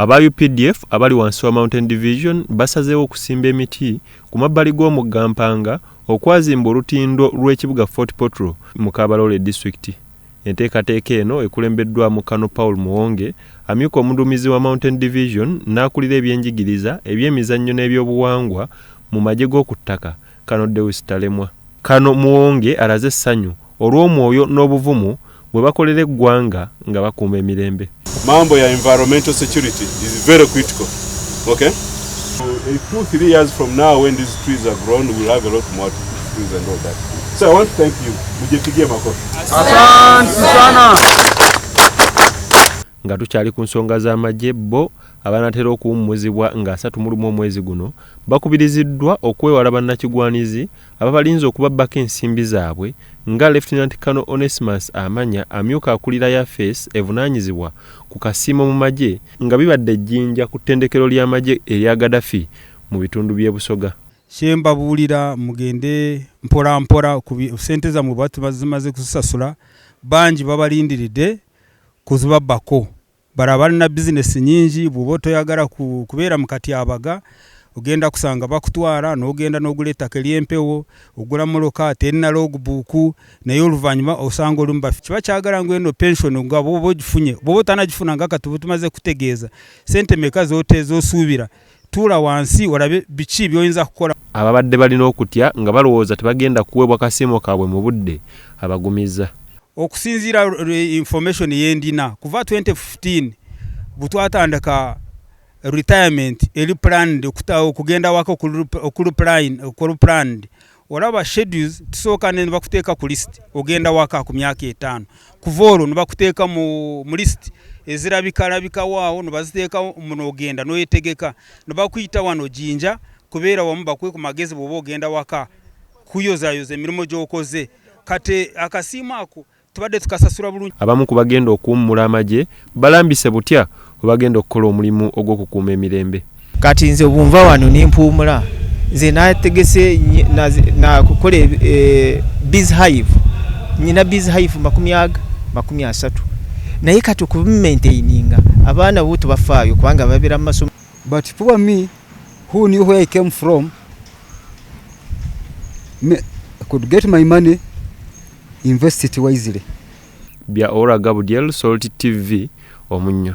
Aba UPDF abali wansi wa Mountain Division basazeewo okusimba emiti ku mabbali g'omugga Mpanga okwazimba olutindo lw'ekibuga Fort Portal mu Kabalole District. Enteekateeka eno ekulembeddwamu Kano Paul Muwonge, amyuka omuduumizi wa Mountain Division n'akulira ebyenjigiriza ebyemizannyo n'ebyobuwangwa mu magye g'oku ttaka Kano Deus Talemwa. Kano Muwonge alaze essanyu olw'omwoyo n'obuvumu bwe bakolera eggwanga nga bakuuma emirembe. Mambo ya environmental security is very critical. Okay? So, 2-3 years from now, when these trees are grown, we'll have a lot more trees and all that. So I want to thank you. Mujipigie makofi. Asante sana. Nga tukyali ku nsonga z'amagye bo abanatera okuwummuzibwa nga 3 omwezi guno bakubiriziddwa okwewala bannakigwanizi ababalinze okubabbako ensimbi zaabwe nga Lieutenant Colonel Onesimus Amanya amyuka akulira ya face evunaanyizibwa ku kasiimo mu magye nga bibadde ejjinja ku ttendekero ly'amagye erya Gaddafi mu bitundu by'e Busoga. Kyembabuulira mugende mpola mpola ku ssente zammwe bwe zimaze kusasula bangi babalindiridde kuzibabbako. Balina bizinesi nyingi bw'oba toyagala kubeera mu katyabaga ogenda kusanga bakutwala n'ogenda n'ogula ettaka ery'empewo ogula moloka terina logbook naye oluvannyuma osanga olumu bafi kiba kyagala ngo eno pension nga bw'oba ogifunye bw'oba otanagifuna nga kati tumaze kutegeeza ssente meka z'osuubira tuula wansi olabe biki by'oyinza kukola. Ababadde balina okutya nga balowooza tebagenda kuweebwa kasiimo kaabwe mu budde abagumiza. Okusinziira information yendina kuva 2015 butwatandika retirement eri planned okugenda wako okulu planned olaba schedules tusooka ne bakuteeka ku list ogenda waka ku myaka 5 kuva olwo ne bakuteeka mu list ezirabika waawo ne baziteeka muno ogenda noyetegeka ne bakuyita wano jinja kubeera wamu bakwe ku magezi bw'oba ogenda waka kuyozayoza emirimu gy'okoze kate akasiimo ako tubadde tukasasula bulungi. Abamu ku bagenda okuwummula amagye balambise butya bagenda okukola omulimu ogw'okukuuma emirembe. Kati nze obunva wano nimpuumula nze nategese na kukola biz hive nyina biz hive 30 naye kati okumaintaininga abaana bo tubafaayo kubanga babeera mu masomo. But for me who knew where I came from I could get my money, invest it wisely. Bya Ora Gabudiel, Salt TV, Omunyo.